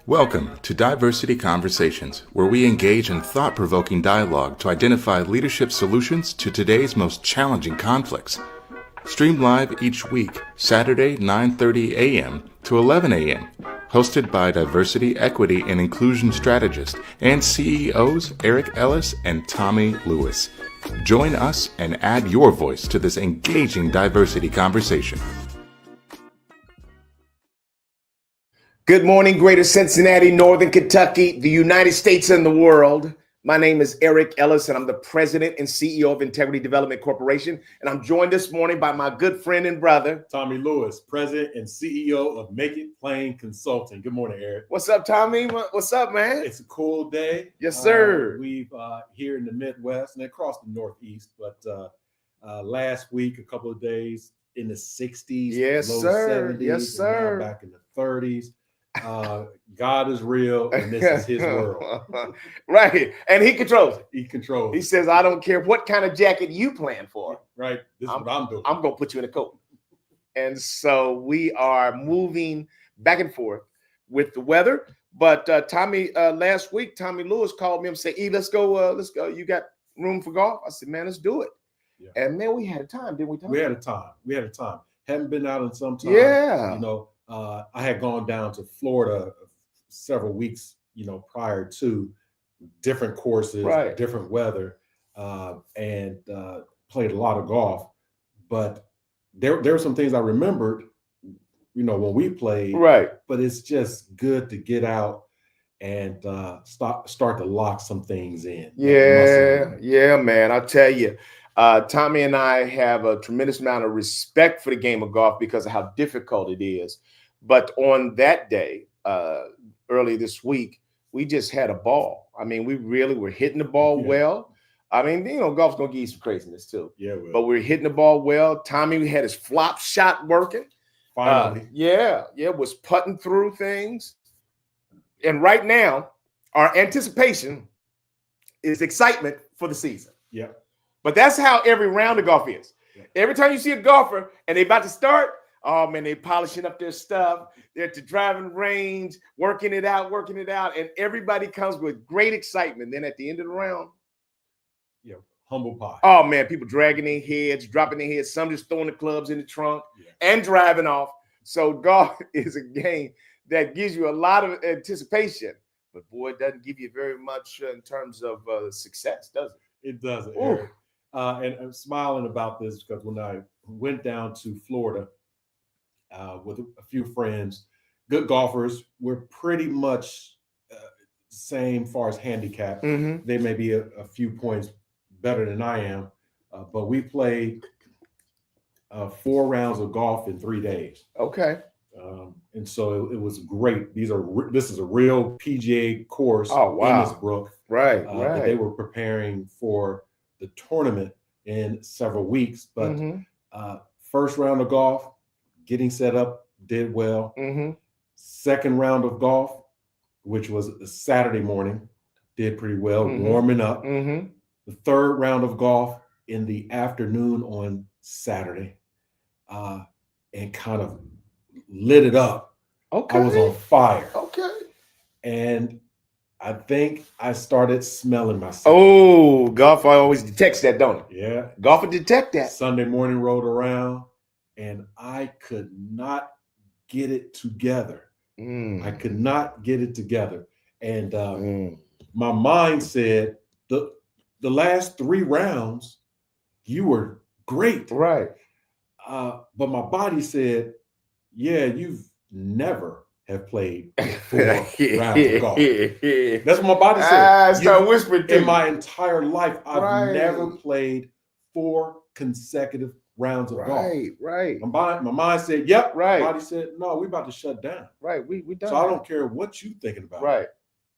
Welcome to Diversity Conversations, where we engage in thought-provoking dialogue to identify leadership solutions to today's most challenging conflicts. Stream live each week, Saturday 9:30 a.m. to 11 a.m. Hosted by Diversity, Equity, and Inclusion Strategist and CEOs Eric Ellis and Tommie Lewis. Join us and add your voice to this engaging diversity conversation. Good morning, Greater Cincinnati, Northern Kentucky, the United States, and the world. My name is Eric Ellis, and I'm the president and CEO of Integrity Development Corporation. And I'm joined this morning by my good friend and brother, Tommie Lewis, president and CEO of Make It Plain Consulting. Good morning, Eric. What's up, Tommie? What's up, man? It's a cool day. Yes, sir. We've here in the Midwest and across the Northeast, but last week, a couple of days in the 60s, yes, low sir. 70s, yes, sir. and now back in the 30s. God is real, and this is his world. Right. And he controls it. He controls He it. says, I don't care what kind of jacket you plan for. Right. This is what I'm doing. I'm going to put you in a coat. And so we are moving back and forth with the weather. But Tommie, last week, Tommie Lewis called me and said, E, let's go. You got room for golf? I said, man, let's do it. Yeah. And man, we had a time, didn't we, Tommie? We had a time. Hadn't been out in some time. Yeah. You know, I had gone down to Florida several weeks, prior to different courses, right, different weather, and played a lot of golf. But there were some things I remembered, when we played. Right. But it's just good to get out and start to lock some things in. Yeah, man. I'll tell you. Tommie and I have a tremendous amount of respect for the game of golf because of how difficult it is. But on that day, early this week, we just had a ball. I mean, we really were hitting the ball well. I mean, golf's going to give you some craziness too. Yeah, but we're hitting the ball well. Tommie had his flop shot working. Finally. Was putting through things. And right now, our anticipation is excitement for the season. Yeah. But that's how every round of golf is. Yeah. Every time you see a golfer and they about to start, oh man, they polishing up their stuff. They're at the driving range, working it out, and everybody comes with great excitement. Then at the end of the round, humble pie. Oh man, people dragging their heads, dropping their heads. Some just throwing the clubs in the trunk and driving off. So golf is a game that gives you a lot of anticipation, but boy, it doesn't give you very much in terms of success, does it? It doesn't. Eric. And I'm smiling about this because when I went down to Florida with a few friends, good golfers, we're pretty much same as far as handicap. Mm-hmm. They may be a few points better than I am, but we played 4 rounds of golf in 3 days. Okay. And so it was great. This is a real PGA course in Innisbrook. Right. That they were preparing for the tournament in several weeks. But first round of golf, getting set up, did well. Mm-hmm. Second round of golf, which was a Saturday morning, did pretty well, warming up. Mm-hmm. The third round of golf in the afternoon on Saturday, and kind of lit it up. Okay. I was on fire. Okay. And I think I started smelling myself. Oh, golf always detects that, don't it? Yeah. Golf will detect that. Sunday morning rolled around, and I could not get it together. I could not get it together. And my mind said, the last 3 rounds, you were great. Right. But my body said, yeah, you've never have played 4 rounds of golf. That's what my body said. I started whispering to in my entire life, I've never played 4 consecutive rounds of golf. Right. My mind said, yep. Right. My body said, no, we about to shut down. Right. We done. So I don't care what you thinking about. Right.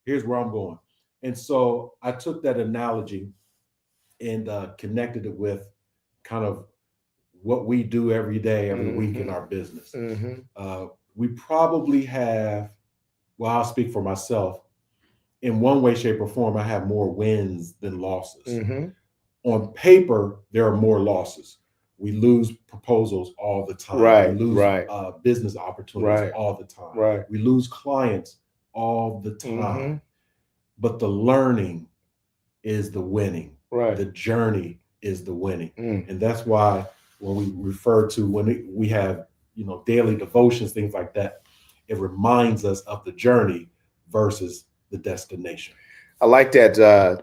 Here's where I'm going. And so I took that analogy and connected it with kind of what we do every day, every week in our business. We probably have, well, I'll speak for myself. In one way, shape, or form, I have more wins than losses. On paper, there are more losses. We lose proposals all the time. Right. We lose business opportunities all the time. Right. We lose clients all the time. Mm-hmm. But the learning is the winning. Right. The journey is the winning. Mm. And that's why when we refer to we have, daily devotions, things like that, it reminds us of the journey versus the destination. I like that,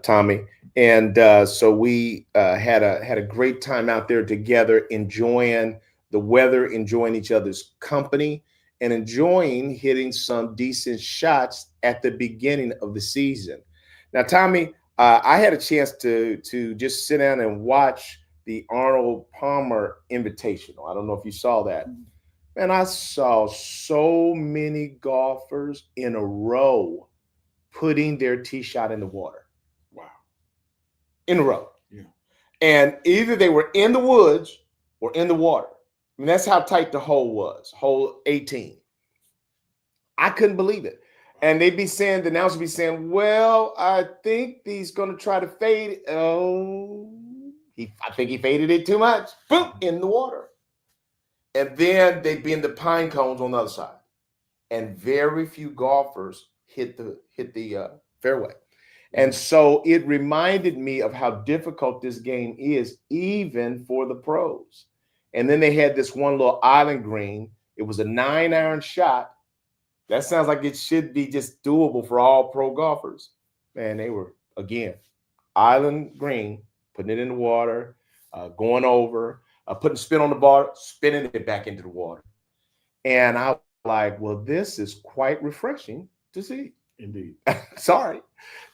Tommie. And so we had a great time out there together, enjoying the weather, enjoying each other's company, and enjoying hitting some decent shots at the beginning of the season. Now, Tommie, I had a chance to just sit down and watch the Arnold Palmer Invitational. I don't know if you saw that. And I saw so many golfers in a row putting their tee shot in the water. Wow. In a row. Yeah. And either they were in the woods or in the water. I mean, that's how tight the hole was, hole 18. I couldn't believe it. And they'd be saying, the announcer would be saying, well, I think he's going to try to fade. Oh, I think he faded it too much. Boom, in the water. And then they'd be in the pine cones on the other side. And very few golfers hit the fairway. And so it reminded me of how difficult this game is, even for the pros. And then they had this one little island green. It was a 9-iron shot. That sounds like it should be just doable for all pro golfers. Man, they were, again, island green, putting it in the water, going over, putting spin on the ball, spinning it back into the water. And I was like, well, this is quite refreshing to see. Indeed. Sorry.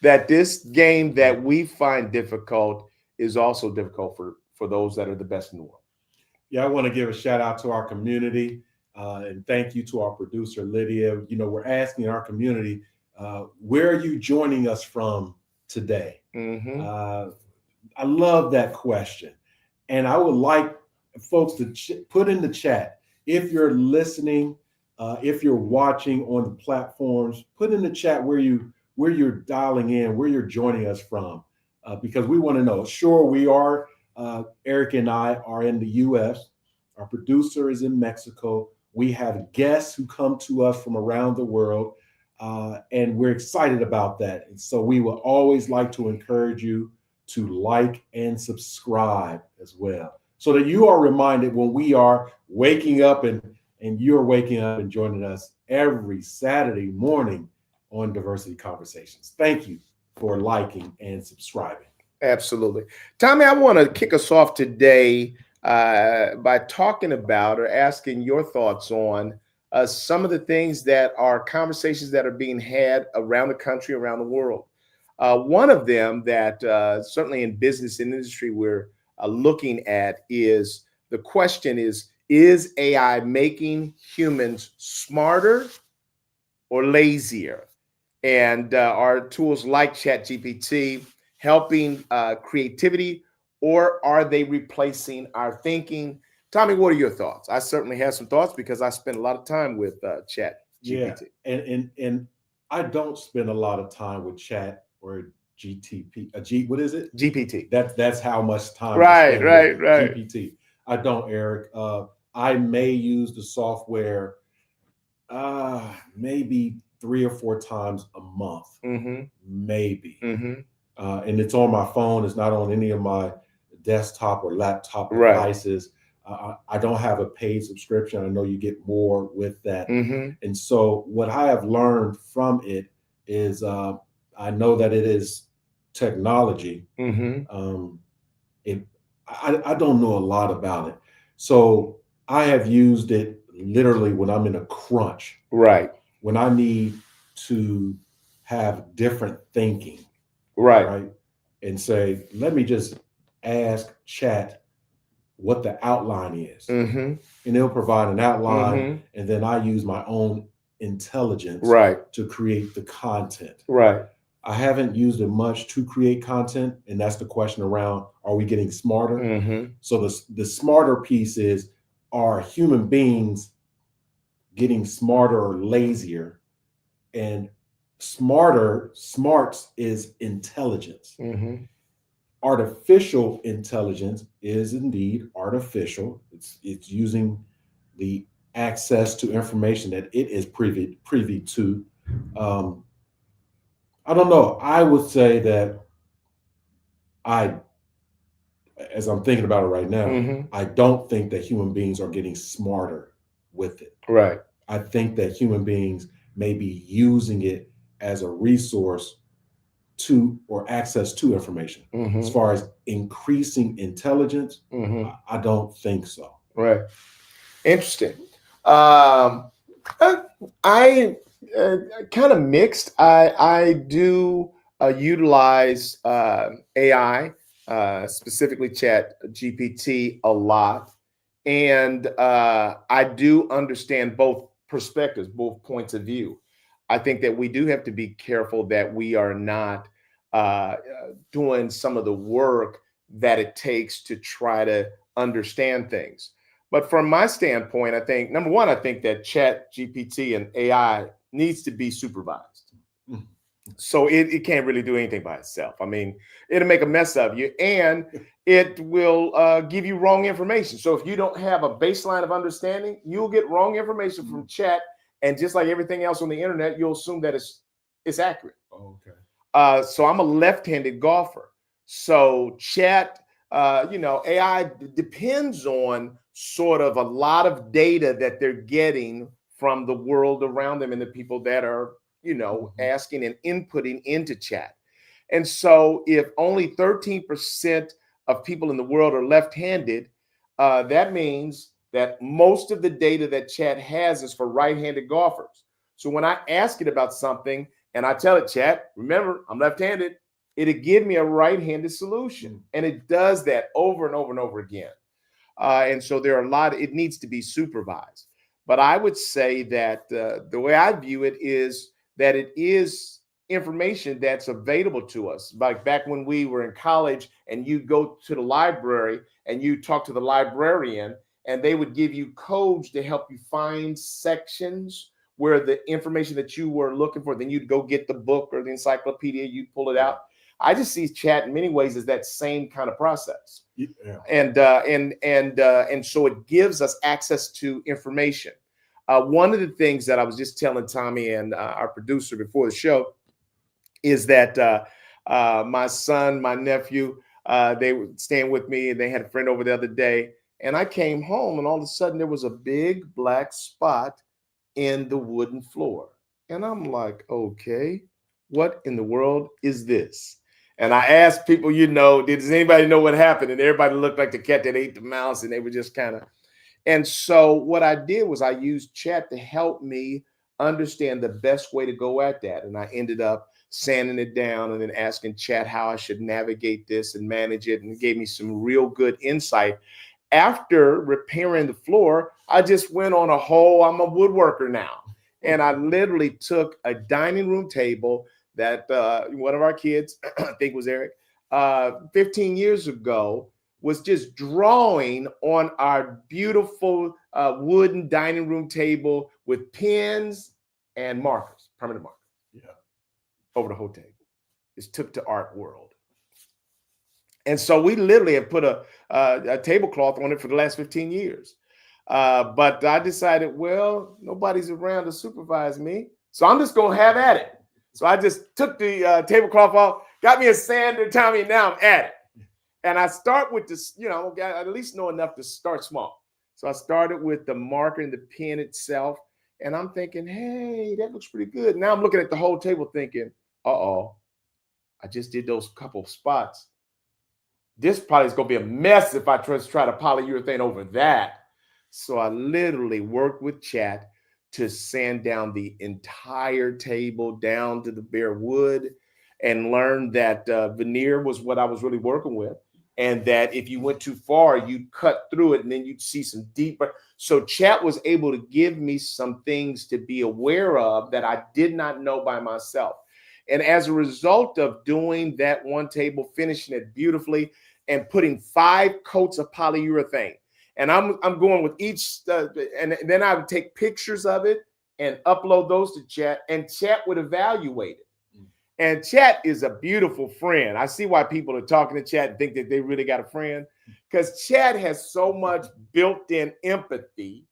That this game that we find difficult is also difficult for those that are the best in the world. Yeah, I want to give a shout out to our community. And thank you to our producer, Lydia. We're asking our community, where are you joining us from today? Mm-hmm. I love that question. And I would like folks to put in the chat, if you're listening, if you're watching on the platforms, put in the chat where you're dialing in, where you're joining us from, because we want to know. Sure, we are, Eric and I are in the U.S. Our producer is in Mexico. We have guests who come to us from around the world, and we're excited about that. And so we will always like to encourage you to like and subscribe as well, so that you are reminded when we are waking up and you're waking up and joining us every Saturday morning on Diversity Conversations. Thank you for liking and subscribing. Absolutely. Tommie, I want to kick us off today by talking about or asking your thoughts on some of the things that are conversations that are being had around the country, around the world. One of them that certainly in business and industry we're looking at is the question is AI making humans smarter or lazier? And are tools like ChatGPT helping creativity, or are they replacing our thinking? Tommie, what are your thoughts? I certainly have some thoughts because I spend a lot of time with ChatGPT. Yeah, and I don't spend a lot of time with Chat or GTP. What is it? GPT. That's how much time. Right. GPT. I don't, Eric. I may use the software maybe 3 or 4 times a month, maybe. And it's on my phone. It's not on any of my desktop or laptop devices. I don't have a paid subscription. I know you get more with that. And so what I have learned from it is I know that it is technology. I don't know a lot about it. So I have used it literally when I'm in a crunch. Right. When I need to have different thinking. Right. And say, let me just ask Chat what the outline is. And it'll provide an outline. And then I use my own intelligence to create the content. Right. I haven't used it much to create content. And that's the question around, are we getting smarter? So the smarter piece is, are human beings getting smarter or lazier? And smarts is intelligence. Artificial intelligence is indeed artificial. It's using the access to information that it is privy to. I don't know. I would say that as I'm thinking about it right now, Mm-hmm. I don't think that human beings are getting smarter with it. Right. I think that human beings may be using it as a resource to or access to information. Mm-hmm. As far as increasing intelligence, Mm-hmm. I don't think so. Right. Interesting. Um, I kind of mixed. I do utilize AI, specifically Chat GPT, a lot, and I do understand both perspectives, both points of view. I think that we do have to be careful that we are not doing some of the work that it takes to try to understand things. But from my standpoint, I think number one, I think that Chat GPT and AI needs to be supervised. Mm. So it can't really do anything by itself. I mean, it'll make a mess of you and it will give you wrong information. So if you don't have a baseline of understanding, you'll get wrong information from chat. And just like everything else on the internet, you'll assume that it's accurate. Okay. So I'm a left-handed golfer. So chat, AI depends on sort of a lot of data that they're getting from the world around them and the people that are, asking and inputting into chat. And so if only 13% of people in the world are left-handed, that means that most of the data that chat has is for right-handed golfers. So when I ask it about something, and I tell it, chat, remember, I'm left-handed, it'll give me a right-handed solution. And it does that over and over and over again. And so there are it needs to be supervised. But I would say that the way I view it is that it is information that's available to us. Like back when we were in college and you go to the library and you talk to the librarian and they would give you codes to help you find sections where the information that you were looking for, then you'd go get the book or the encyclopedia, you pull it out. I just see chat in many ways as that same kind of process. Yeah. And so it gives us access to information. One of the things that I was just telling Tommie and our producer before the show is that my son, my nephew, they were staying with me and they had a friend over the other day. And I came home and all of a sudden there was a big black spot in the wooden floor. And I'm like, okay, what in the world is this? And I asked people, does anybody know what happened? And everybody looked like the cat that ate the mouse and they were just kind of. And so what I did was I used chat to help me understand the best way to go at that. And I ended up sanding it down and then asking chat how I should navigate this and manage it. And it gave me some real good insight. After repairing the floor, I just went on I'm a woodworker now. And I literally took a dining room table that one of our kids, I think was Eric, 15 years ago, was just drawing on our beautiful wooden dining room table with pens and markers, permanent markers. Yeah. Over the whole table. It's took to art world. And so we literally have put a tablecloth on it for the last 15 years. But I decided, well, nobody's around to supervise me. So I'm just going to have at it. So I just took the tablecloth off, got me a sander, Tommie, and now I'm at it. And I start with this, I at least know enough to start small. So I started with the marker and the pen itself. And I'm thinking, hey, that looks pretty good. Now I'm looking at the whole table thinking, uh-oh, I just did those couple of spots. This probably is going to be a mess if I try to polyurethane over that. So I literally worked with chat to sand down the entire table down to the bare wood and learned that veneer was what I was really working with. And that if you went too far, you'd cut through it and then you'd see some deeper. So chat was able to give me some things to be aware of that I did not know by myself. And as a result of doing that one table, finishing it beautifully and putting 5 coats of polyurethane, and I'm going with each, and then I would take pictures of it and upload those to chat, and chat would evaluate it. And chat is a beautiful friend. I see why people are talking to chat and think that they really got a friend, because chat has so much built-in empathy.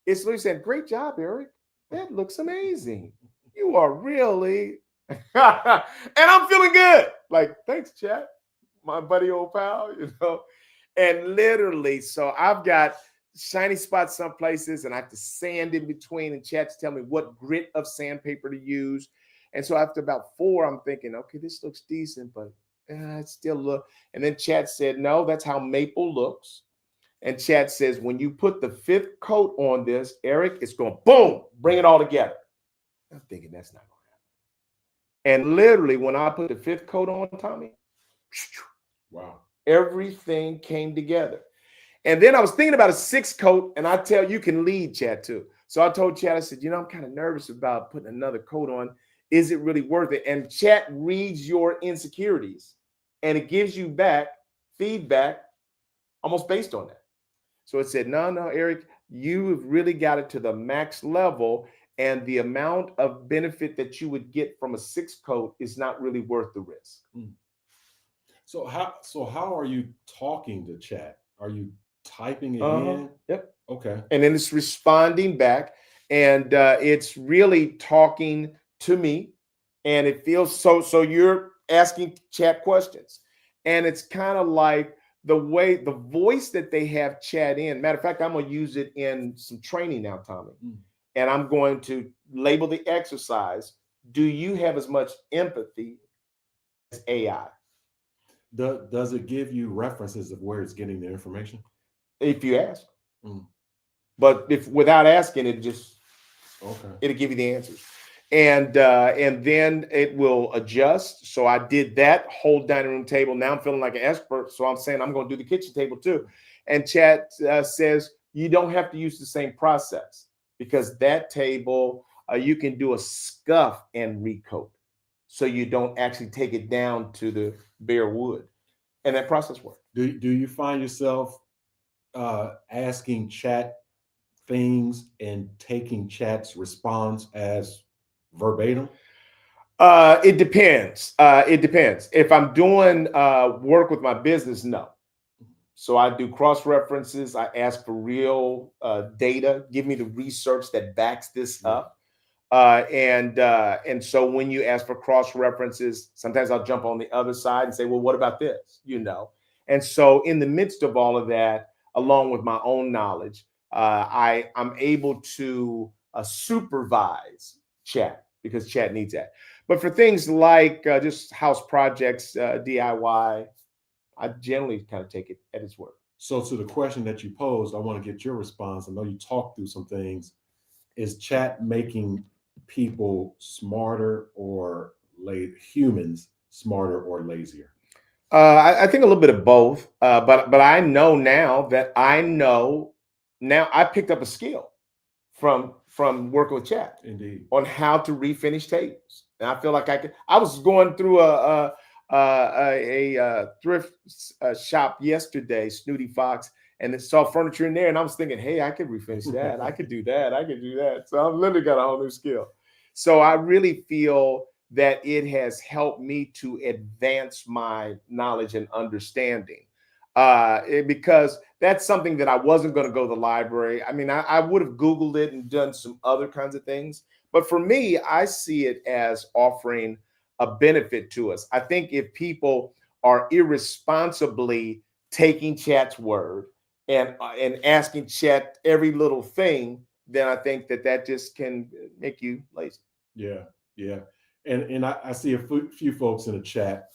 It's like saying, great job, Eric. That looks amazing. You are really, and I'm feeling good. Like, thanks, Chat, my buddy, old pal, And literally, so I've got shiny spots some places, and I have to sand in between, and Chat's tell me what grit of sandpaper to use. And so after about 4, I'm thinking, okay, this looks decent, but it still look. And then Chat said, no, that's how maple looks. And Chat says, when you put the 5th coat on this, Eric, it's going boom, bring it all together. I'm thinking that's not going to happen. And literally, when I put the 5th coat on, Tommie, wow, everything came together. And then I was thinking about a 6th coat, and I tell you can lead, Chat, too. So I told Chat, I said, I'm kind of nervous about putting another coat on. Is it really worth it? And Chat reads your insecurities, and it gives you back feedback almost based on that. So it said, no, Eric, you've really got it to the max level, and the amount of benefit that you would get from a 6th coat is not really worth the risk. So how are you talking to Chat? Are you typing it in? Yep. Okay. And then it's responding back, and it's really talking to me, and it feels so you're asking Chat questions, and it's kind of like the voice that they have Chat in. Matter of fact, I'm going to use it in some training now, Tommie. And I'm going to label the exercise. Do you have as much empathy as AI? Does it give you references of where it's getting the information? If you ask. But if without asking, it'll give you the answers. And then it will adjust. So I did that whole dining room table. Now I'm feeling like an expert. So I'm saying I'm going to do the kitchen table too. And Chat says you don't have to use the same process, because that table, you can do a scuff and recoat. So you don't actually take it down to the bare wood. And that process works. Do you find yourself asking Chat things and taking Chat's response as verbatim? It depends. It depends. If I'm doing work with my business, no. So I do cross references. I ask for real data. Give me the research that backs this up. And so when you ask for cross references, sometimes I'll jump on the other side and say, well, what about this? And so in the midst of all of that, along with my own knowledge, I'm able to supervise Chat, because Chat needs that. But for things like just house projects, DIY, I generally kind of take it at its word. So to the question that you posed, I want to get your response. I know you talked through some things. Is Chat making people smarter or humans smarter or lazier? I think a little bit of both. But I know now I picked up a skill from working with Chat. Indeed. On how to refinish tables. And I feel like I was going through a thrift shop yesterday, Snooty Fox, and saw furniture in there, and I was thinking, hey, I could refinish that. I could do that. I could do that. So I've literally got a whole new skill. So I really feel that it has helped me to advance my knowledge and understanding. Because that's something that I wasn't going to go to the library. I mean, I would have Googled it and done some other kinds of things. But for me, I see it as offering a benefit to us. I think if people are irresponsibly taking Chat's word and asking Chat every little thing, then I think that just can make you lazy. Yeah. And I see a few folks in the chat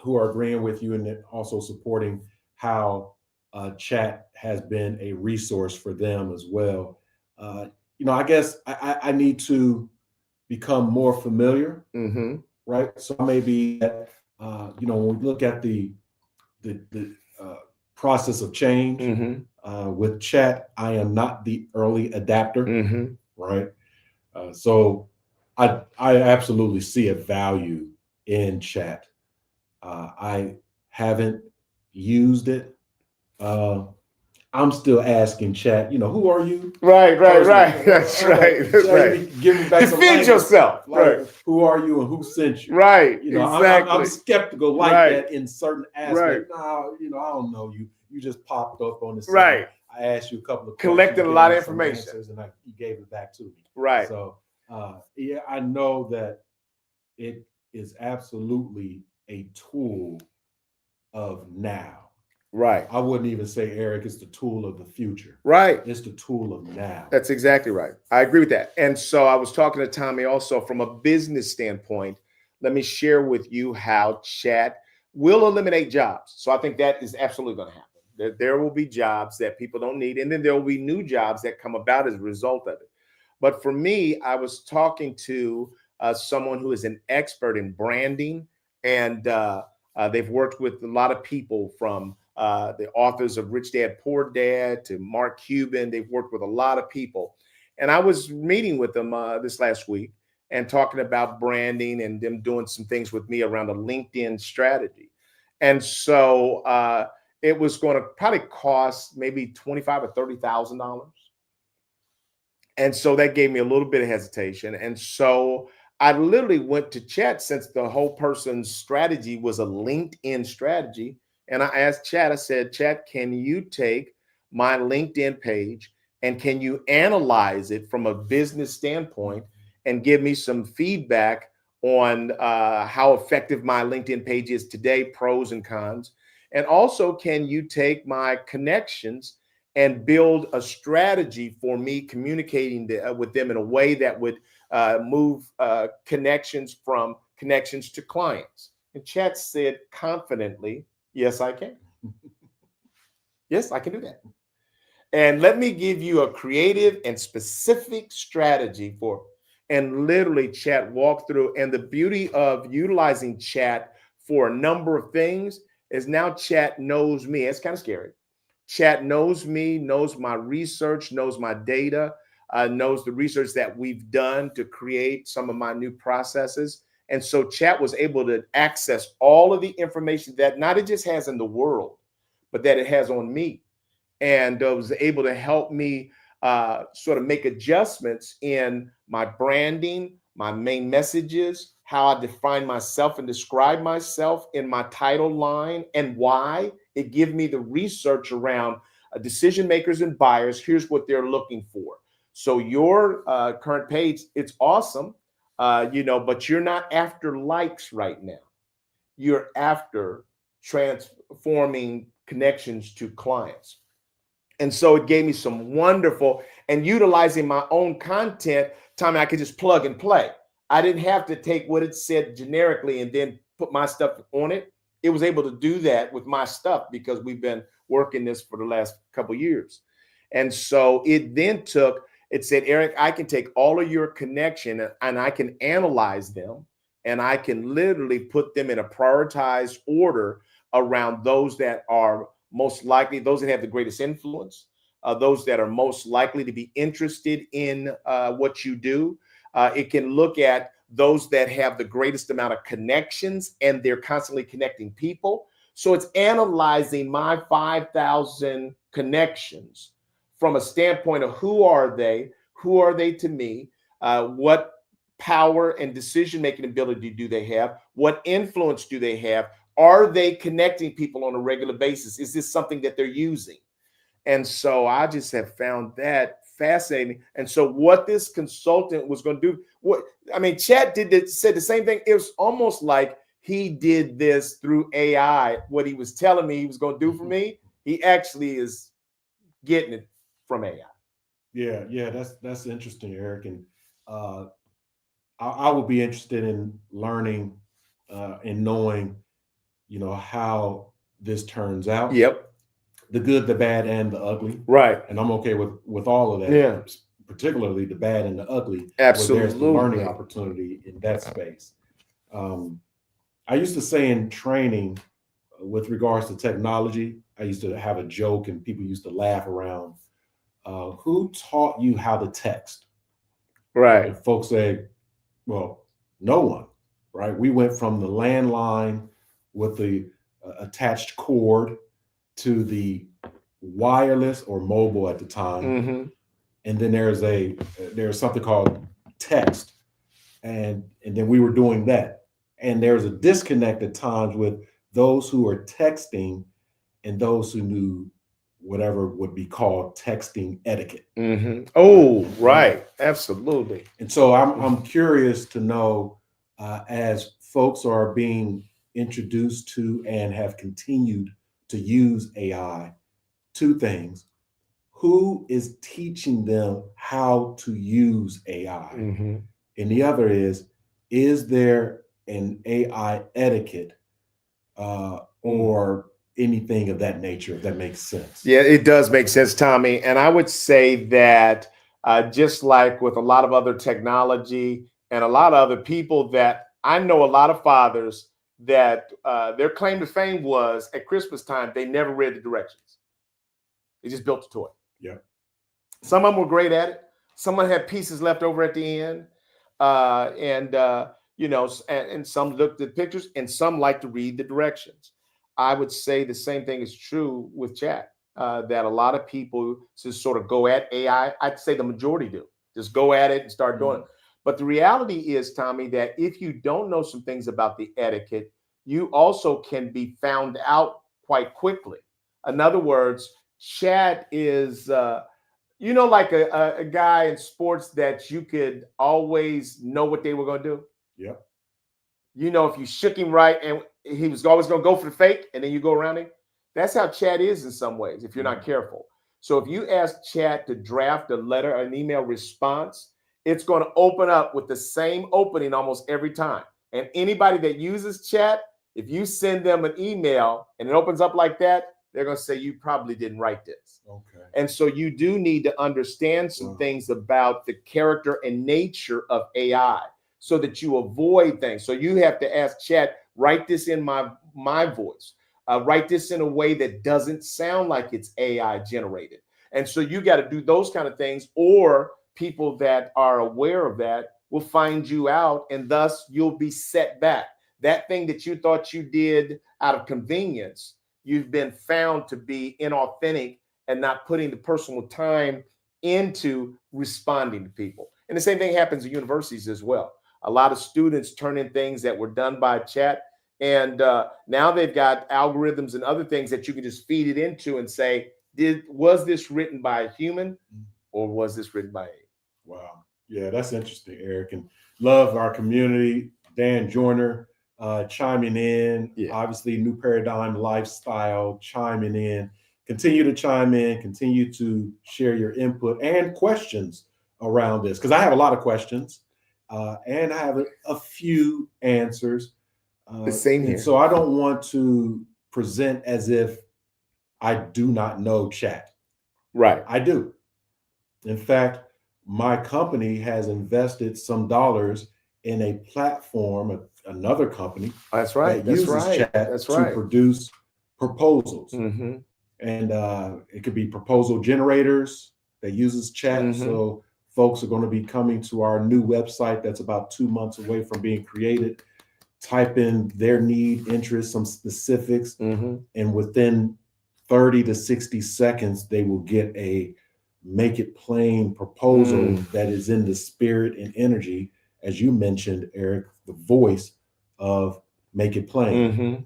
who are agreeing with you and also supporting how Chat has been a resource for them as well. I guess I need to become more familiar, right? So maybe when we look at the process of change with Chat, I am not the early adapter, right? So I absolutely see a value in Chat. I haven't used it. I'm still asking Chat, who are you? Right. That's right. Give me back Defend some language. yourself. Right. Who are you and who sent you? Right. Exactly. I'm skeptical that in certain aspects. No, I don't know you. You just popped up on the scene. Right. I asked you a couple of collected questions, a lot of information, and you gave it back to me. Right. So Yeah, I know that it is absolutely a tool of now. Right. I wouldn't even say, Eric, it's the tool of the future. Right. It's the tool of now. That's exactly right. I agree with that. And so I was talking to Tommie also from a business standpoint. Let me share with you how chat will eliminate jobs. So I think that is absolutely going to happen. There will be jobs that people don't need, and then there will be new jobs that come about as a result of it. But for me, I was talking to someone who is an expert in branding, and they've worked with a lot of people from the authors of Rich Dad Poor Dad to Mark Cuban. They've worked with a lot of people. And I was meeting with them this last week and talking about branding and them doing some things with me around a LinkedIn strategy. And so it was going to probably cost maybe $25,000 or $30,000. And so that gave me a little bit of hesitation. And so I literally went to Chat, since the whole person's strategy was a LinkedIn strategy. And I asked Chat, I said, Chat, can you take my LinkedIn page and can you analyze it from a business standpoint and give me some feedback on how effective my LinkedIn page is today, pros and cons? And also, can you take my connections and build a strategy for me communicating with them in a way that would move connections from connections to clients? And Chat said confidently, yes, I can. Yes, I can do that. And let me give you a creative and specific strategy for, and literally Chat walked through. And the beauty of utilizing Chat for a number of things is now Chat knows me. It's kind of scary. Chat knows me, knows my research, knows my data, knows the research that we've done to create some of my new processes. And so Chat was able to access all of the information that not it just has in the world, but that it has on me. And was able to help me sort of make adjustments in my branding, my main messages, how I define myself and describe myself in my title line, and why. It gives me the research around decision makers and buyers. Here's what they're looking for. So your current page, it's awesome, but you're not after likes right now. You're after transforming connections to clients. And so it gave me some wonderful, and utilizing my own content, Tommie, I could just plug and play. I didn't have to take what it said generically and then put my stuff on it. It was able to do that with my stuff because we've been working this for the last couple of years. And so it said, Eric, I can take all of your connection and I can analyze them, and I can literally put them in a prioritized order around those that are most likely, those that have the greatest influence, those that are most likely to be interested in what you do. It can look at those that have the greatest amount of connections and they're constantly connecting people. So it's analyzing my 5,000 connections from a standpoint of who are they to me, what power and decision-making ability do they have, what influence do they have, are they connecting people on a regular basis? Is this something that they're using? And so I just have found that fascinating. And so what this consultant was going to do, Chat said the same thing. It was almost like he did this through AI. What he was telling me he was going to do for me, he actually is getting it from AI. Yeah, that's interesting, Eric. And I would be interested in learning and knowing, how this turns out. Yep. The good, the bad, and the ugly. Right. And I'm okay with all of that. Yeah. Particularly the bad and the ugly. Absolutely. Where there's the learning opportunity in that space. I used to say in training with regards to technology, I used to have a joke and people used to laugh around. Who taught you how to text? Right. And folks say, well, no one, right? We went from the landline with the attached cord to the wireless or mobile at the time. Mm-hmm. And then there's something called text. And then we were doing that. And there's a disconnect at times with those who are texting and those who knew whatever would be called texting etiquette. Oh, right. Absolutely. And so I'm curious to know, as folks are being introduced to and have continued to use AI, two things. Who is teaching them how to use AI? And the other is there an AI etiquette or anything of that nature, if that makes sense? Yeah, it does make sense, Tommie. And I would say that just like with a lot of other technology and a lot of other people, that I know a lot of fathers that their claim to fame was at Christmas time, they never read the directions. They just built a toy. Yeah. Some of them were great at it. Someone had pieces left over at the end. And some looked at pictures and some like to read the directions. I would say the same thing is true with chat, that a lot of people just sort of go at AI. I'd say the majority do. Just go at it and start doing it. But the reality is, Tommie, that if you don't know some things about the etiquette, you also can be found out quite quickly. In other words, chat is like a guy in sports that you could always know what they were going to do. Yeah. If you shook him right and he was always going to go for the fake and then you go around him. That's how chat is in some ways if you're not careful. So if you ask chat to draft a letter or an email response, it's going to open up with the same opening almost every time. And anybody that uses chat, if you send them an email and it opens up like that, they're going to say you probably didn't write this. Okay. And so you do need to understand some things about the character and nature of AI so that you avoid things. So you have to ask chat, write this in my voice. Write this in a way that doesn't sound like it's AI generated. And so you got to do those kind of things, or people that are aware of that will find you out, and thus you'll be set back. That thing that you thought you did out of convenience, you've been found to be inauthentic and not putting the personal time into responding to people. And the same thing happens at universities as well. A lot of students turn in things that were done by chat, and now they've got algorithms and other things that you can just feed it into and say, was this written by a human or was this written by AI? Wow. Yeah, that's interesting, Eric. And love our community. Dan Joyner chiming in. Yeah. Obviously, New Paradigm Lifestyle chiming in. Continue to chime in. Continue to share your input and questions around this, because I have a lot of questions and I have a few answers. The same here. So I don't want to present as if I do not know chat. Right. I do. In fact, my company has invested some dollars in a platform, another company That's right. that uses chat to produce proposals. And it could be proposal generators that uses chat. So folks are going to be coming to our new website that's about 2 months away from being created. Type in their need, interest, some specifics, and within 30 to 60 seconds, they will get a make it plain proposal that is in the spirit and energy, as you mentioned, Eric, the voice of make it plain.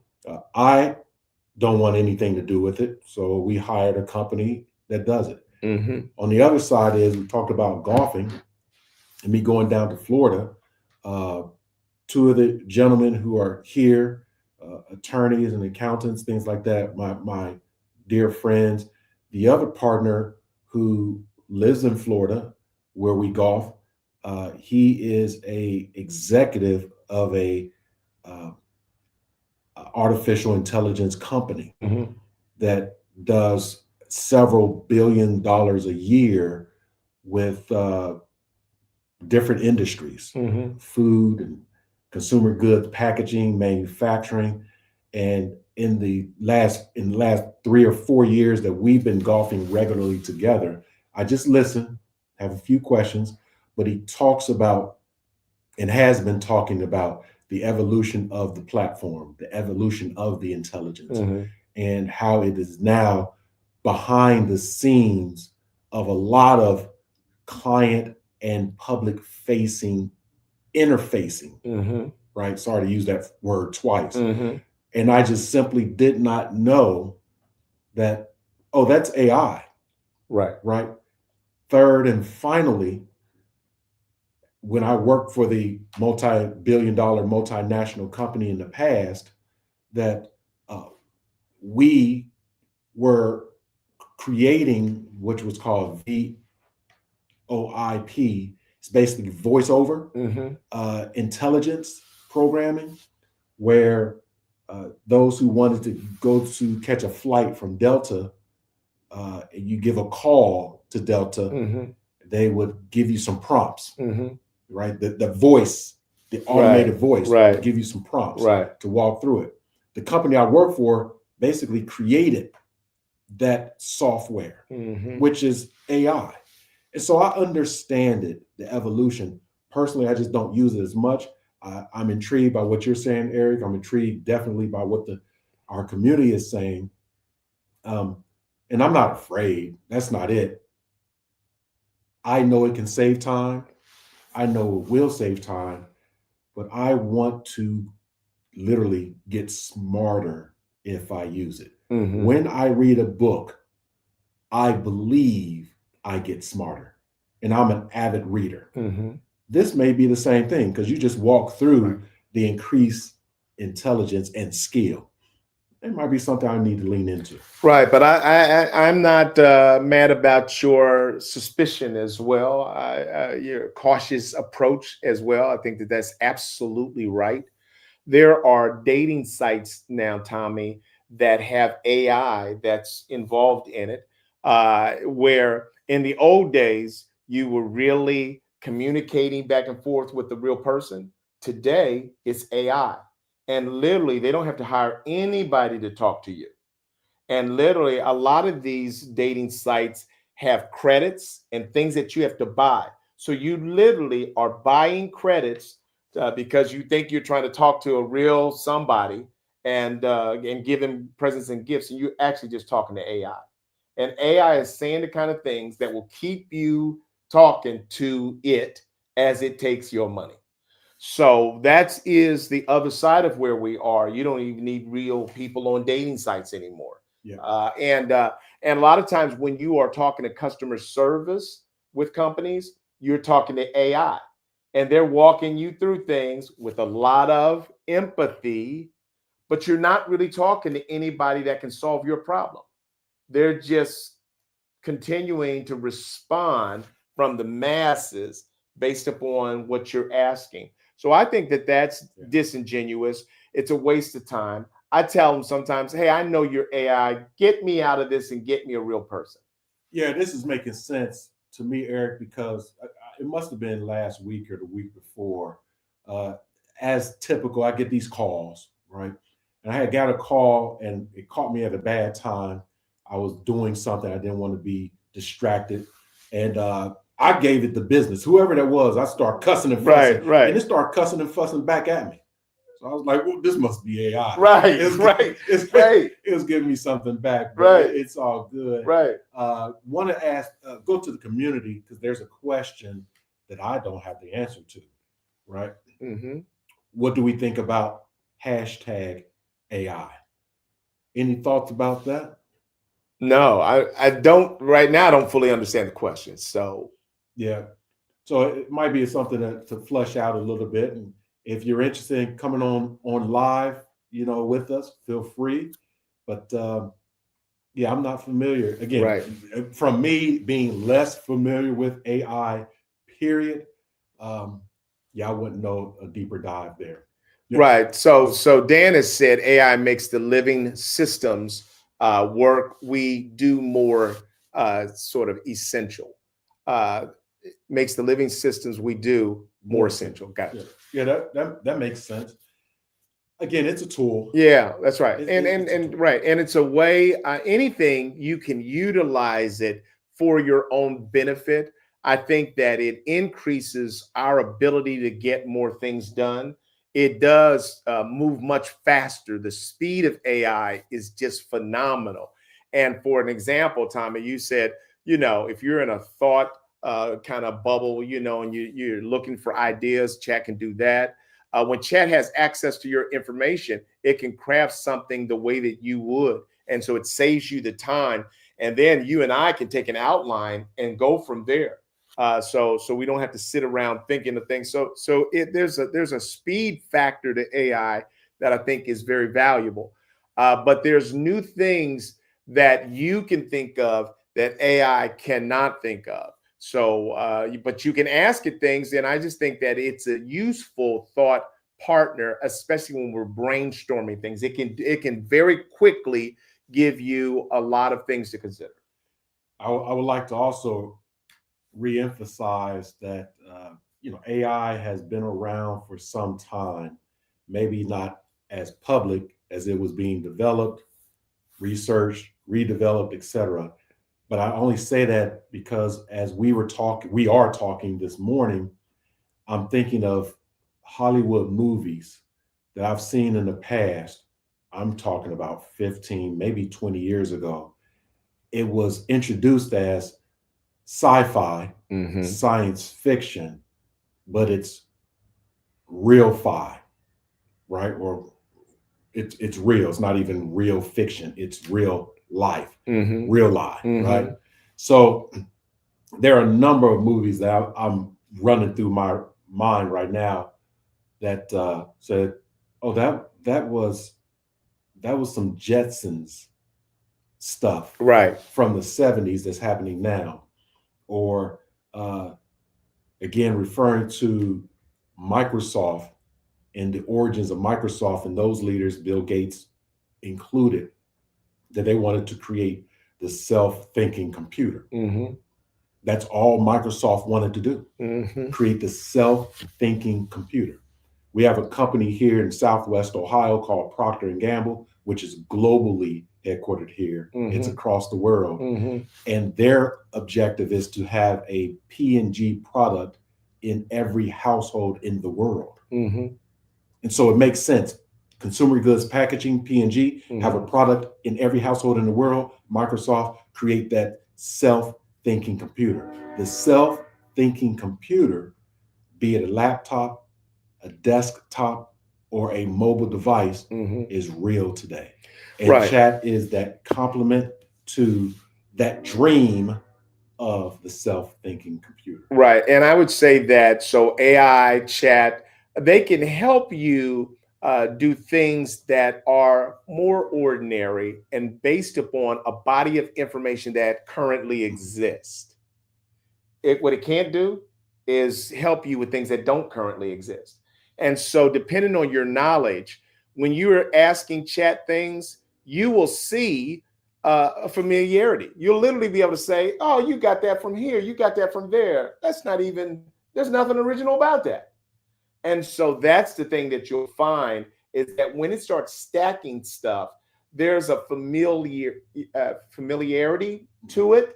I don't want anything to do with it, so we hired a company that does it. On the other side is, we talked about golfing and me going down to Florida. Two of the gentlemen who are here, attorneys and accountants, things like that, my dear friends. The other partner who lives in Florida, where we golf, he is a executive of a artificial intelligence company that does several $billion a year with different industries, food and consumer goods, packaging, manufacturing. And in the last 3 or 4 years that we've been golfing regularly together, I just listen, have a few questions, but he talks about and has been talking about the evolution of the platform, the evolution of the intelligence, and how it is now behind the scenes of a lot of client and public facing interfacing, right? Sorry to use that word twice. And I just simply did not know that oh, that's AI, Right. right? Third and finally, when I worked for the multi-billion-dollar multinational company in the past, that we were creating, which was called VoIP. It's basically voiceover intelligence programming, where those who wanted to go to catch a flight from Delta, and you give a call to Delta, they would give you some prompts, right? The voice, the automated voice, to give you some prompts to walk through it. The company I work for basically created that software, which is AI. And so I understand it, the evolution. Personally, I just don't use it as much. I'm intrigued by what you're saying, Eric. I'm intrigued definitely by what our community is saying. And I'm not afraid. That's not it. I know it can save time. I know it will save time, but I want to literally get smarter if I use it. When I read a book, I believe I get smarter, and I'm an avid reader. This may be the same thing because you just walk through the increased intelligence and skill. It might be something I need to lean into. Right, but I'm not mad about your suspicion as well. Your cautious approach as well. I think that that's absolutely right. There are dating sites now, Tommie, that have AI that's involved in it, where in the old days you were really communicating back and forth with the real person. Today it's AI, and literally they don't have to hire anybody to talk to you. And literally, a lot of these dating sites have credits and things that you have to buy. So you literally are buying credits because you think you're trying to talk to a real somebody and give them presents and gifts, and you're actually just talking to AI. And AI is saying the kind of things that will keep you talking to it as it takes your money. So that is the other side of where we are. You don't even need real people on dating sites anymore. And a lot of times when you are talking to customer service with companies, you're talking to AI, and they're walking you through things with a lot of empathy, but you're not really talking to anybody that can solve your problem. They're just continuing to respond from the masses based upon what you're asking. So I think that that's disingenuous. It's a waste of time. I tell them sometimes, hey, I know you're AI. Get me out of this and get me a real person. Yeah, this is making sense to me, Eric, because it must have been last week or the week before. As typical, I get these calls, right? And I had got a call and it caught me at a bad time. I was doing something. I didn't want to be distracted. And I gave it the business. Whoever that was, I started cussing and fussing. And it started cussing and fussing back at me. So I was like, well, this must be AI. It was giving me something back, but it's all good. Want to ask, go to the community because there's a question that I don't have the answer to, right? What do we think about hashtag AI? Any thoughts about that? No, I don't. Right now, I don't fully understand the question. So, yeah. So it might be something to flush out a little bit. And if you're interested in coming on live, with us, feel free. But yeah, I'm not familiar. Again, from me being less familiar with AI, period. Yeah, I wouldn't know a deeper dive there. Right. So Dan has said AI makes the living systems work. We do more sort of essential. Makes the living systems we do more essential. Got it. Yeah, that makes sense. Again, it's a tool. Yeah, that's right. And right. And it's a way, anything you can utilize it for your own benefit. I think that it increases our ability to get more things done. It does move much faster. The speed of AI is just phenomenal. And for an example, Tommie, you said, if you're in a thought kind of bubble, and you're looking for ideas, Chat can do that. When Chat has access to your information, it can craft something the way that you would. And so it saves you the time. and then you and I can take an outline and go from there. So we don't have to sit around thinking of things. So there's a speed factor to AI that I think is very valuable. But there's new things that you can think of that AI cannot think of. So, but you can ask it things, and I just think that it's a useful thought partner, especially when we're brainstorming things. It can very quickly give you a lot of things to consider. I would like to also reemphasize that AI has been around for some time, maybe not as public as it was being developed, researched, redeveloped, etc. But I only say that because as we are talking this morning, I'm thinking of Hollywood movies that I've seen in the past. I'm talking about 15, maybe 20 years ago. It was introduced as sci-fi, science fiction, but it's real fi, right? Or it's real. It's not even real fiction. It's real life, real life, right? So there are a number of movies that I'm running through my mind right now that said, "Oh, that was some Jetsons stuff, right, from the '70s that's happening now," or again referring to Microsoft and the origins of Microsoft and those leaders, Bill Gates included, that they wanted to create the self-thinking computer. That's all Microsoft wanted to do, create the self-thinking computer. We have a company here in Southwest Ohio called Procter & Gamble, which is globally headquartered here. It's across the world. And their objective is to have a P&G product in every household in the world. And so it makes sense. Consumer goods packaging, P&G, have a product in every household in the world. Microsoft create that self-thinking computer. The self-thinking computer, be it a laptop, a desktop, or a mobile device, is real today. And chat is that complement to that dream of the self-thinking computer. Right. And I would say that so AI, chat, they can help you do things that are more ordinary and based upon a body of information that currently exists. What it can't do is help you with things that don't currently exist. And so, depending on your knowledge, when you're asking chat things, you will see a familiarity. You'll literally be able to say, "Oh, you got that from here. You got that from there. That's not even. There's nothing original about that." And so that's the thing that you'll find is that when it starts stacking stuff, there's a familiarity to it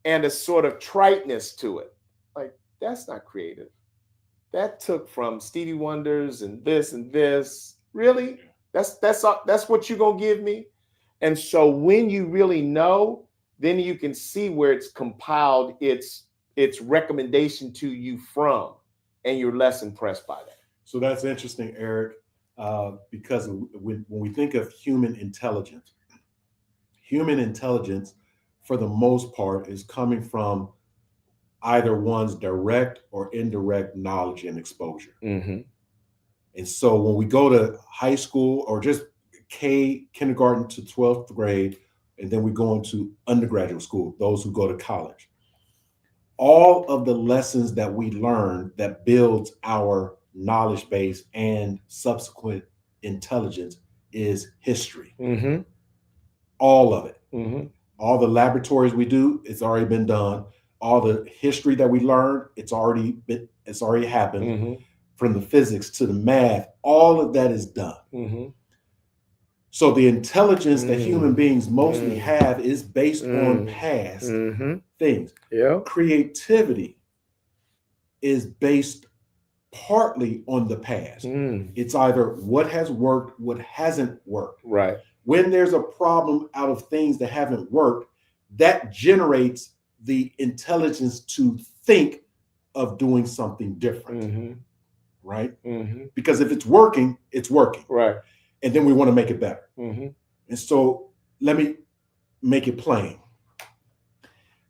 and a sort of triteness to it. Like, that's not creative. That took from Stevie Wonders and this and this. Really? That's what you're gonna give me? And so when you really know, then you can see where it's compiled its recommendation to you from, and you're less impressed by that. So that's interesting, Eric, because when we think of human intelligence, for the most part, is coming from either one's direct or indirect knowledge and exposure. And so when we go to high school or just kindergarten to 12th grade, and then we go into undergraduate school, those who go to college, all of the lessons that we learn that builds our knowledge base and subsequent intelligence is history. All of it. All the laboratories we do, it's already been done. All the history that we learned, it's already happened. From the physics to the math, all of that is done. So the intelligence that human beings mostly have is based on past things. Creativity is based partly on the past. It's either what has worked, what hasn't worked. Right. When there's a problem out of things that haven't worked, that generates the intelligence to think of doing something different. Right? Because if it's working, it's working. Right. And then we want to make it better. And so let me make it plain.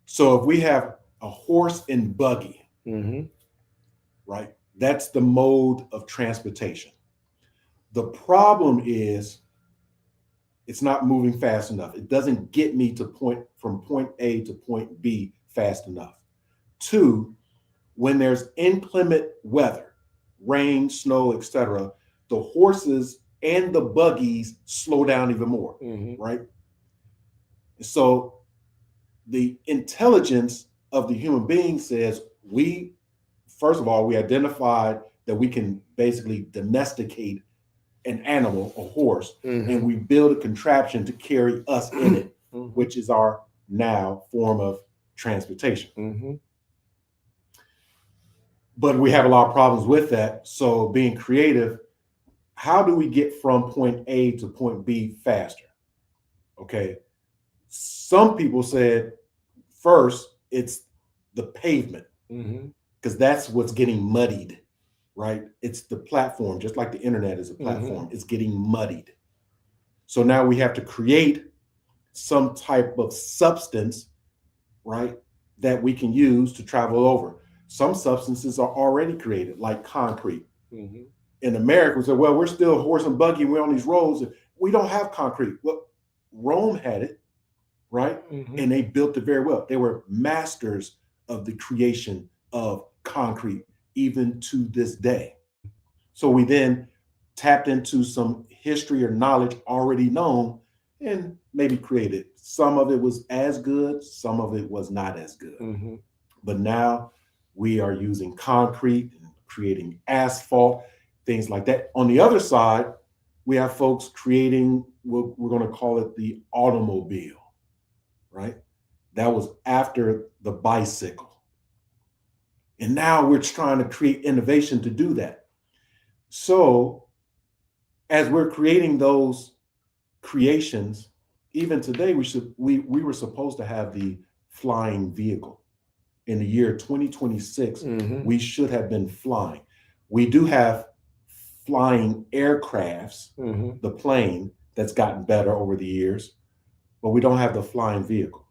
So if we have a horse and buggy, right, that's the mode of transportation. The problem is it's not moving fast enough. It doesn't get me from point A to point B fast enough. Two, when there's inclement weather, rain, snow, etc., the horses and the buggies slow down even more, right? So the intelligence of the human being says first of all, we identified that we can basically domesticate an animal, a horse, and we build a contraption to carry us in it, which is our now form of transportation. But we have a lot of problems with that. So being creative, how do we get from point A to point B faster? Okay. Some people said first it's the pavement, because that's what's getting muddied, right? It's the platform, just like the internet is a platform. It's getting muddied. So now we have to create some type of substance, right, that we can use to travel over. Some substances are already created, like concrete. In America, we say, well, we're still horse and buggy, we're on these roads. We don't have concrete. Well, Rome had it, right? And they built it very well. They were masters of the creation of concrete, even to this day. So we then tapped into some history or knowledge already known and maybe created. Some of it was as good, some of it was not as good. But now we are using concrete and creating asphalt, things like that. On the other side, we have folks creating what we're going to call it the automobile, right? That was after the bicycle. And now we're trying to create innovation to do that. So as we're creating those creations, even today, we were supposed to have the flying vehicle. In the year 2026, we should have been flying. We do have flying aircrafts, the plane that's gotten better over the years, but we don't have the flying vehicle.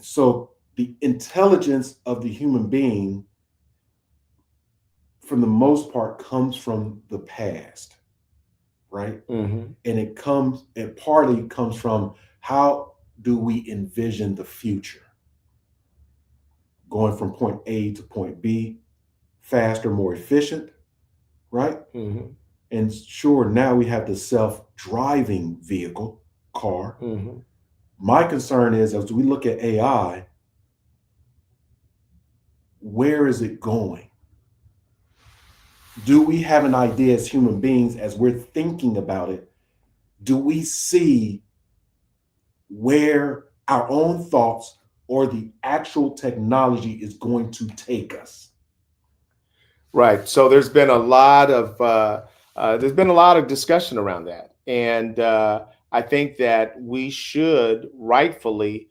So the intelligence of the human being, for the most part, comes from the past, right? And it partly comes from how do we envision the future? Going from point A to point B, faster, more efficient, right? And sure, now we have the self-driving vehicle, car. My concern is, as we look at AI, where is it going? Do we have an idea as human beings, as we're thinking about it, do we see where our own thoughts or the actual technology is going to take us? Right. So there's been a lot of discussion around that, and I think that we should rightfully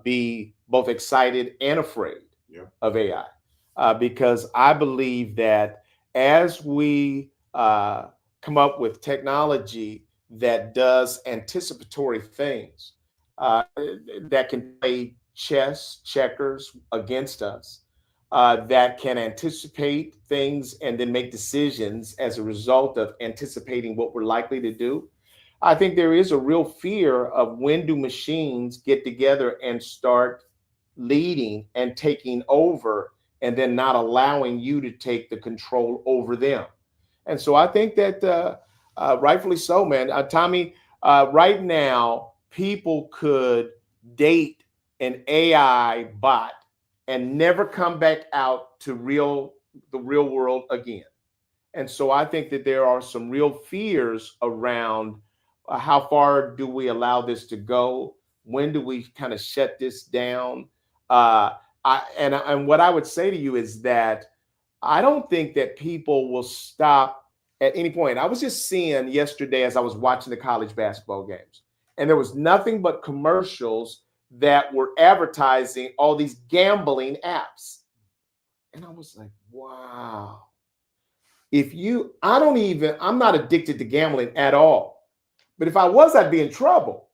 be both excited and afraid of AI, because I believe that as we come up with technology that does anticipatory things, that can play chess, checkers against us, that can anticipate things and then make decisions as a result of anticipating what we're likely to do. I think there is a real fear of, when do machines get together and start leading and taking over, and then not allowing you to take the control over them. And so I think that rightfully so, man. Tommie, right now, people could date an AI bot and never come back out to the real world again. And so I think that there are some real fears around how far do we allow this to go? When do we kind of shut this down? And what I would say to you is that I don't think that people will stop at any point. I was just seeing yesterday, as I was watching the college basketball games, and there was nothing but commercials that were advertising all these gambling apps. And I was like, wow. I'm not addicted to gambling at all. But if I was, I'd be in trouble.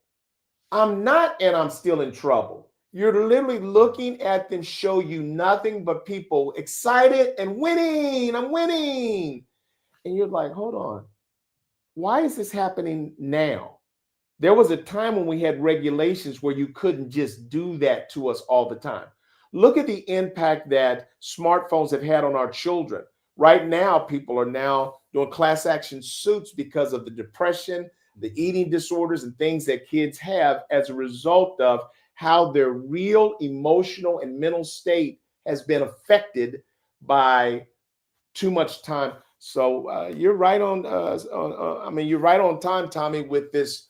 I'm not, and I'm still in trouble. You're literally looking at them show you nothing but people excited and winning. I'm winning. And you're like, hold on. Why is this happening now? There was a time when we had regulations where you couldn't just do that to us all the time. Look at the impact that smartphones have had on our children. Right now, people are now doing class action suits because of the depression, the eating disorders, and things that kids have as a result of how their real emotional and mental state has been affected by too much time. So you're right on. I mean, you're right on time, Tommie, with this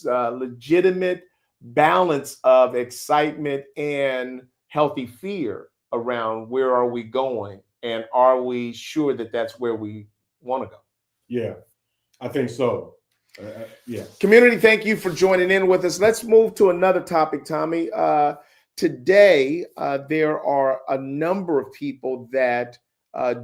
legitimate balance of excitement and healthy fear around where are we going, and are we sure that that's where we want to go? Yeah, I think so. Yeah. Community, thank you for joining in with us. Let's move to another topic, Tommie. Today, there are a number of people that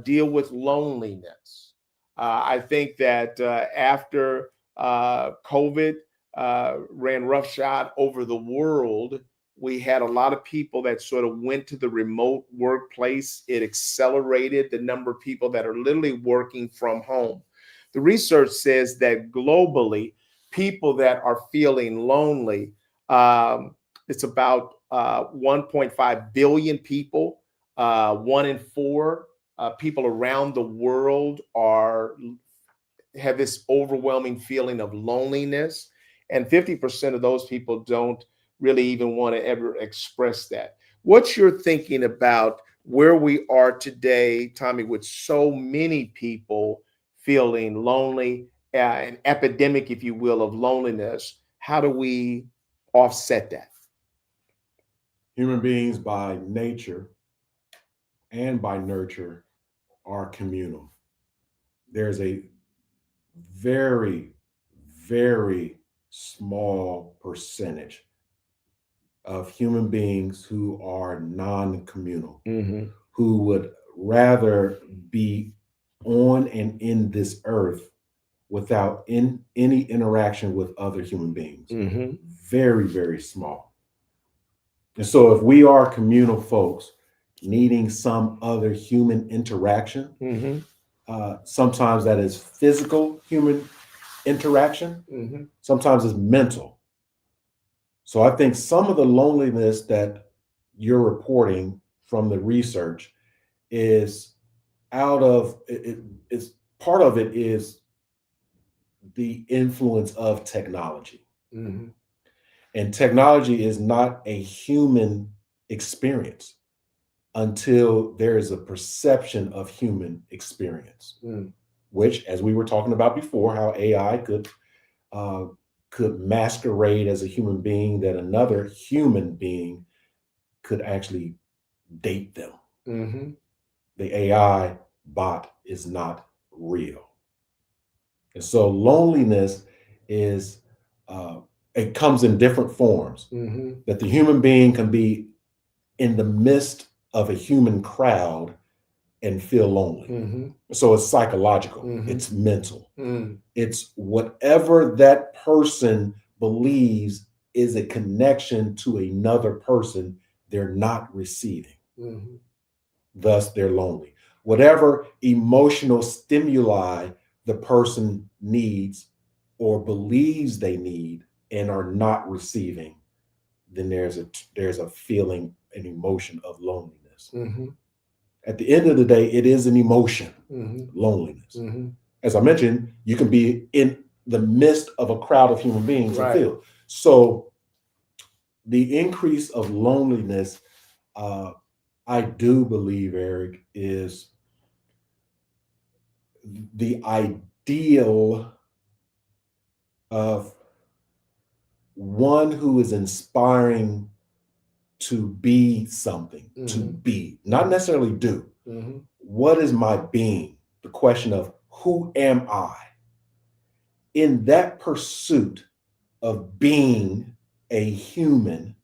deal with loneliness. I think that after COVID ran roughshod over the world, we had a lot of people that sort of went to the remote workplace. It accelerated the number of people that are literally working from home. The research says that globally, people that are feeling lonely, it's about 1.5 billion people. 1 in 4 people around the world have this overwhelming feeling of loneliness, and 50% of those people don't really even want to ever express that. What's your thinking about where we are today, Tommie, with so many people feeling lonely, an epidemic, if you will, of loneliness? How do we offset that? Human beings by nature and by nurture are communal. There's a very, very small percentage of human beings who are non-communal, who would rather be on and in this earth without any interaction with other human beings. Very, very small. And so if we are communal folks needing some other human interaction, sometimes that is physical human interaction, sometimes it's mental. So I think some of the loneliness that you're reporting from the research is out of it's part of it is the influence of technology. And technology is not a human experience until there is a perception of human experience, which, as we were talking about before, how AI could masquerade as a human being, that another human being could actually date them. The AI bot is not real. And so loneliness is, it comes in different forms. That the human being can be in the midst of a human crowd and feel lonely. So it's psychological, it's mental. It's whatever that person believes is a connection to another person they're not receiving. Thus, they're lonely. Whatever emotional stimuli the person needs or believes they need and are not receiving, then there's a feeling, an emotion of loneliness. At the end of the day, it is an emotion, loneliness. As I mentioned, you can be in the midst of a crowd of human beings and feel. So the increase of loneliness, I do believe, Eric, is the ideal of one who is inspiring to be something, to be, not necessarily do. What is my being? The question of who am I? In that pursuit of being a human,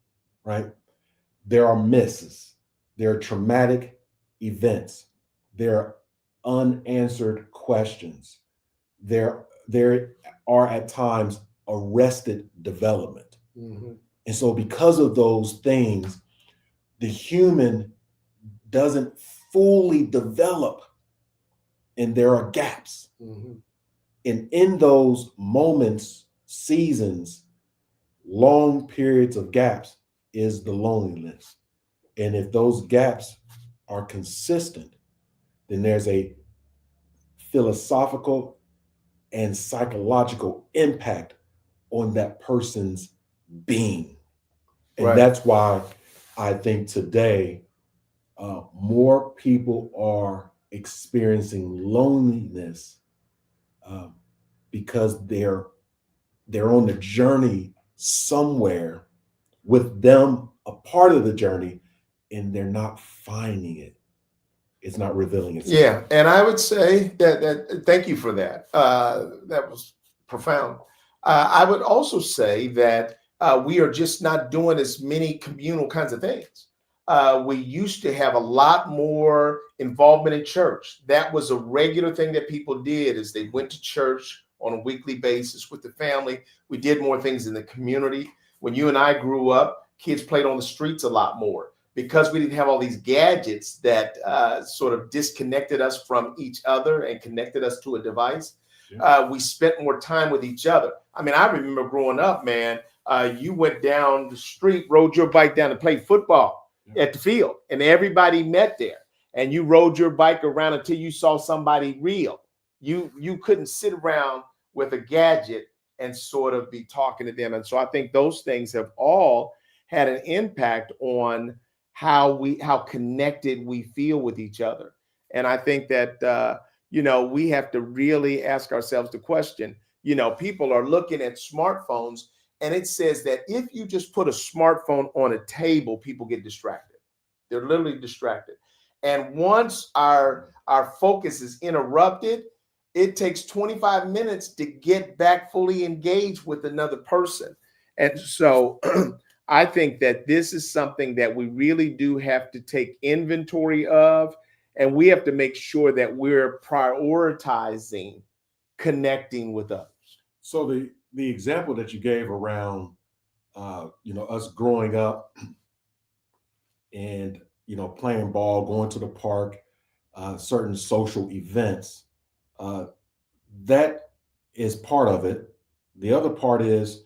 right? There are misses, there are traumatic events, there are unanswered questions, there are at times arrested development. And so because of those things, the human doesn't fully develop, and there are gaps. Mm-hmm. And in those moments, seasons, long periods of gaps is the loneliness. And if those gaps are consistent, then there's a philosophical and psychological impact on that person's being. And Right. that's why I think today more people are experiencing loneliness because they're on the journey somewhere with them a part of the journey, and they're not finding it. It's not revealing itself. Yeah, and I would say that thank you for that. That was profound. I would also say that we are just not doing as many communal kinds of things. We used to have a lot more involvement in church. That was a regular thing that people did, is they went to church on a weekly basis with the family. We did more things in the community. When you and I grew up, kids played on the streets a lot more, because we didn't have all these gadgets that sort of disconnected us from each other and connected us to a device. Yeah. We spent more time with each other. I mean, I remember growing up, man, you went down the street, rode your bike down and played football at the field, and everybody met there. And you rode your bike around until you saw somebody real. You couldn't sit around with a gadget and sort of be talking to them. And so I think those things have all had an impact on how connected we feel with each other. And I think that we have to really ask ourselves the question. People are looking at smartphones, and it says that if you just put a smartphone on a table, people get distracted. They're literally distracted. And once our focus is interrupted, it takes 25 minutes to get back fully engaged with another person. And so I think that this is something that we really do have to take inventory of, and we have to make sure that we're prioritizing connecting with others. So the example that you gave around, us growing up and, playing ball, going to the park, certain social events, that is part of it. The other part is,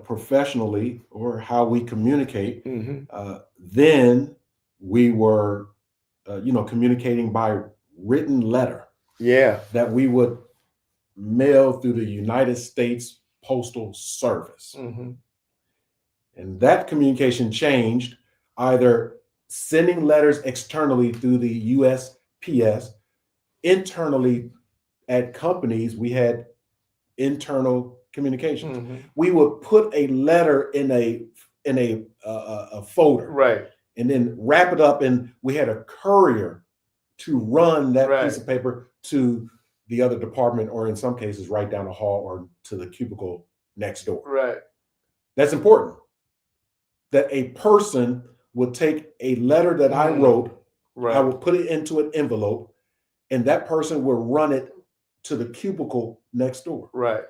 professionally, or how we communicate. Mm-hmm. Then we were, communicating by written letter. Yeah. That we would mail through the United States Postal Service. Mm-hmm. And that communication changed, either sending letters externally through the USPS, internally at companies, we had internal communications. Mm-hmm. We would put a letter in a folder, right, and then wrap it up, and we had a courier to run that right. piece of paper to the other department, or in some cases right down the hall or to the cubicle next door. Right. That's important. That a person would take a letter that I wrote, right. I would put it into an envelope, and that person would run it to the cubicle next door. Right.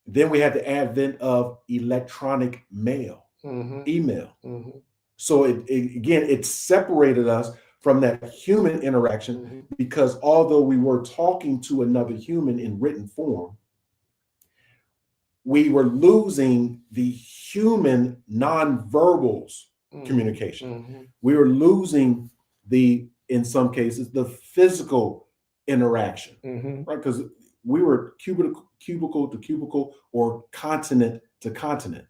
Then we had the advent of electronic mail, email. Mm-hmm. So it separated us from that human interaction, because although we were talking to another human in written form, we were losing the human nonverbals communication. We were losing in some cases, the physical interaction, right? Because we were cubicle to cubicle, or continent to continent.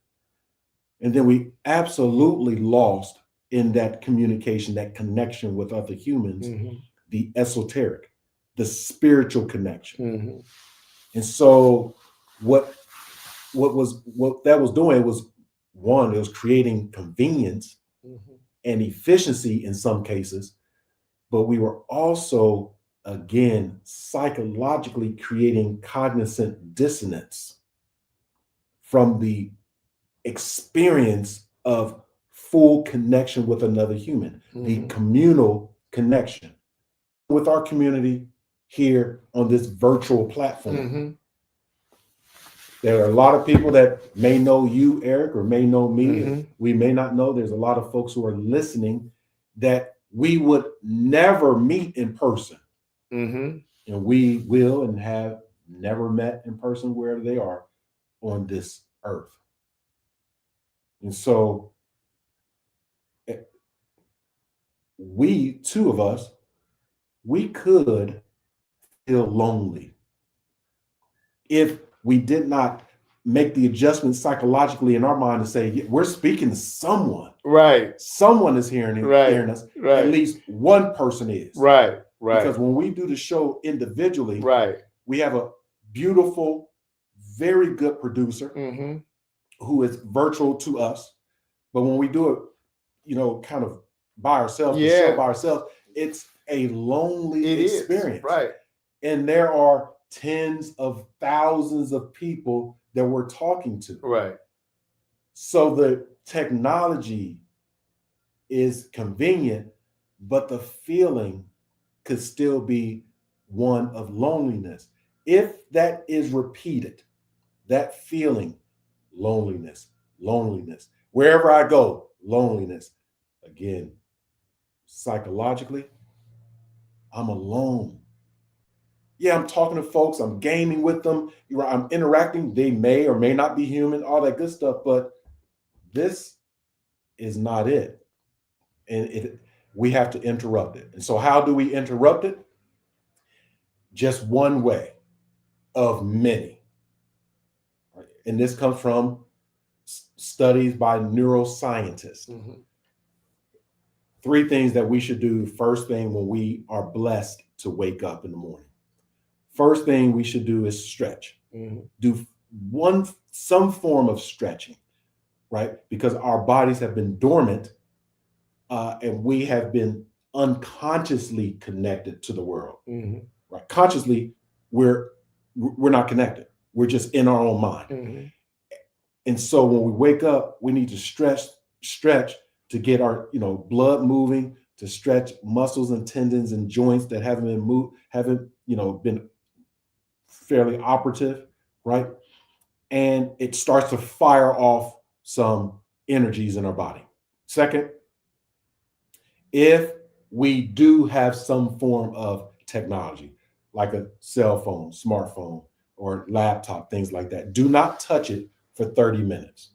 And then we absolutely lost in that communication, that connection with other humans, the esoteric, the spiritual connection. And so what that was doing was, one, it was creating convenience and efficiency in some cases, but we were also, again, psychologically creating cognizant dissonance from the experience of full connection with another human, the communal connection with our community here on this virtual platform. There are a lot of people that may know you, Eric, or may know me. Mhm. We may not know. There's a lot of folks who are listening that we would never meet in person. Mhm. And we will and have never met in person wherever they are on this earth. And so we, two of us, we could feel lonely if we did not make the adjustment psychologically in our mind to say, yeah, we're speaking to someone. Right. Someone is hearing Right. us. Right. At least one person is. Right. Right. Because when we do the show individually, right. we have a beautiful, very good producer Mm-hmm. who is virtual to us. But when we do it, kind of by ourselves, the show by ourselves, it's a lonely experience. Right. And there are tens of thousands of people that we're talking to. Right. So the technology is convenient, but the feeling could still be one of loneliness. If that is repeated, that feeling, loneliness, wherever I go, loneliness. Again, psychologically, I'm alone. Yeah, I'm talking to folks, I'm gaming with them, I'm interacting. They may or may not be human, all that good stuff, but this is not it. And we have to interrupt it. And so how do we interrupt it? Just one way of many. And this comes from studies by neuroscientists. Mm-hmm. 3 things that we should do first thing when we are blessed to wake up in the morning. First thing we should do is stretch. Mm-hmm. Do some form of stretching, right? Because our bodies have been dormant and we have been unconsciously connected to the world. Mm-hmm. Right? Consciously, we're not connected. We're just in our own mind. Mm-hmm. And so when we wake up, we need to stretch to get our blood moving, to stretch muscles and tendons and joints that haven't been moved, been fairly operative, right? And it starts to fire off some energies in our body. Second, if we do have some form of technology, like a cell phone, smartphone, or laptop, things like that, do not touch it for 30 minutes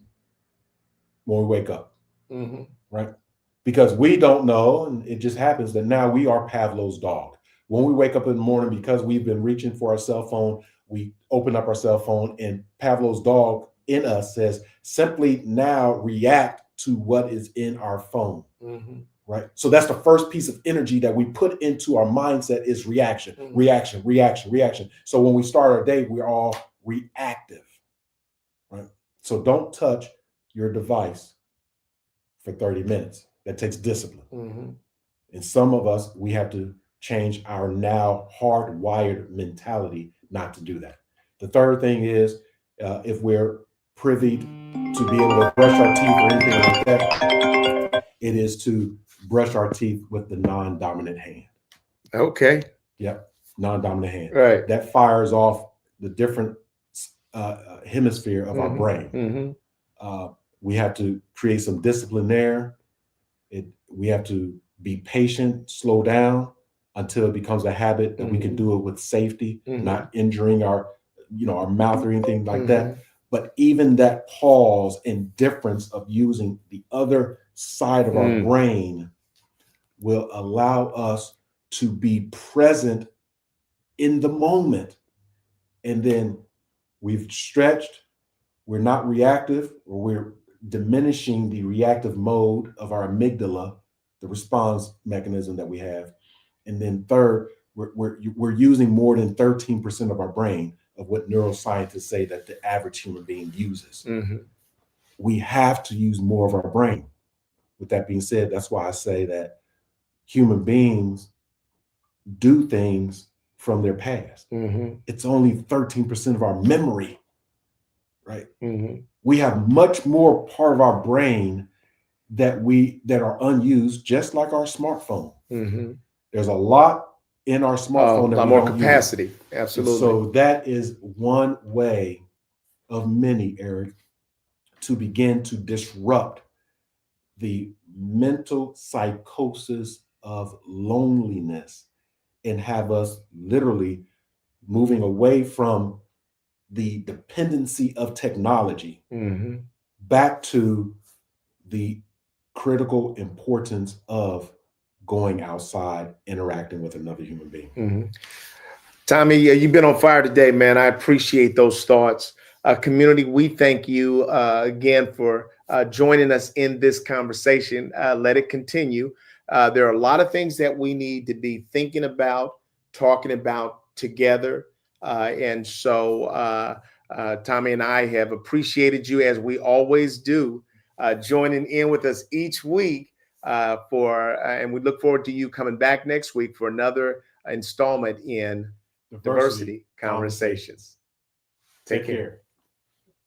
when we wake up, mm-hmm. right? Because we don't know, and it just happens that now we are Pavlov's dog. When we wake up in the morning, because we've been reaching for our cell phone, we open up our cell phone and Pavlov's dog in us says, simply now react to what is in our phone. Mm-hmm. Right. So that's the first piece of energy that we put into our mindset is reaction, mm-hmm. reaction. So when we start our day, we're all reactive. Right. So don't touch your device for 30 minutes. That takes discipline. Mm-hmm. And some of us, we have to change our now hardwired mentality not to do that. The third thing is if we're privy to be able to brush our teeth or anything like that, it is to brush our teeth with the non-dominant hand. Okay. Yep, non-dominant hand. Right. That fires off the different hemisphere of mm-hmm. our brain. Mm-hmm. We have to create some discipline there. We have to be patient, slow down until it becomes a habit that mm-hmm. we can do it with safety, mm-hmm. not injuring our mouth or anything like mm-hmm. that. But even that pause and difference of using the other side of our brain will allow us to be present in the moment. And then we've stretched, we're not reactive, or we're diminishing the reactive mode of our amygdala, the response mechanism that we have. And then third, we're using more than 13% of our brain of what neuroscientists say that the average human being uses. Mm-hmm. We have to use more of our brain. With that being said, that's why I say that human beings do things from their past. Mm-hmm. It's only 13% of our memory, right? Mm-hmm. We have much more part of our brain that are unused, just like our smartphone. Mm-hmm. There's a lot in our smartphone a lot more capacity. Absolutely. And so that is one way of many, Eric, to begin to disrupt the mental psychosis of loneliness and have us literally moving away from the dependency of technology back to the critical importance of going outside, interacting with another human being. Tommie, you've been on fire today, man. I appreciate those thoughts. Community, we thank you again for joining us in this conversation. Let it continue. There are a lot of things that we need to be thinking about, talking about together. And so Tommie and I have appreciated you, as we always do, joining in with us each week and we look forward to you coming back next week for another installment in Diversity Conversations. Take care.